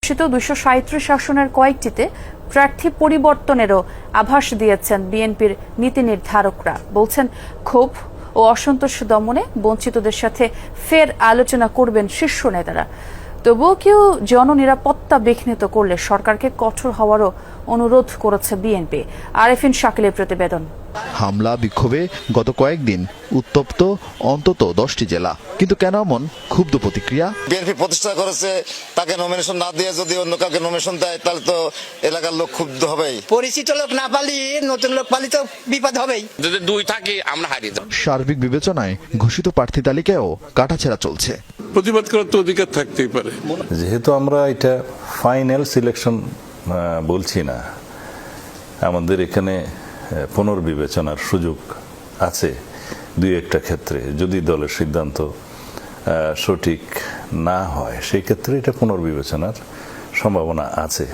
237 আসনের কয়েকটিতে প্রার্থী পরিবর্তনেরও আভাস দিয়েছেন বিএনপির নীতি নির্ধারকরা। বলছেন, ক্ষোভ ও অসন্তোষ দমনে বঞ্চিতদের সাথে ফের আলোচনা করবেন শীর্ষ নেতারা। তবুও কেউ জননিরাপত্তা বিঘ্নিত করলে সরকারকে কঠোর হওয়ারও অনুরোধ করেছে বিএনপি। আরেফিন শাকিলের প্রতিবেদন। হামলা বিক্ষোভে গত কয়েকদিন উত্তপ্ত অন্তত 10টি জেলা, কিন্তু কেন এমন ক্ষুব্ধ প্রতিক্রিয়া? বিএনপি প্রতিষ্ঠা করেছে, তাকে নমিনেশন না দিয়ে যদি অন্য কাউকে নমিনেশন দেয় তাহলে তো এলাকার লোক ক্ষুব্ধ হবেই। পরিচিত লোক না পালি নতুন লোক পালি তো বিপদ হবেই। যদি দুই থাকি আমরা হারিয়ে যাব। সার্বিক বিবেচনায় ঘোষিত প্রার্থী তালিকায়ও কাটাছেঁড়া চলছে। প্রতিবাদ করার তো অধিকার থাকতেই পারে। যেহেতু আমরা এটা ফাইনাল সিলেকশন বলছি না, আমাদের এখানে পুনর্বিবেচনার সুযোগ আছে দুই একটা ক্ষেত্রে। যদি দলের সিদ্ধান্ত সঠিক না হয় সেই ক্ষেত্রে এটা পুনর্বিবেচনার সম্ভাবনা আছে।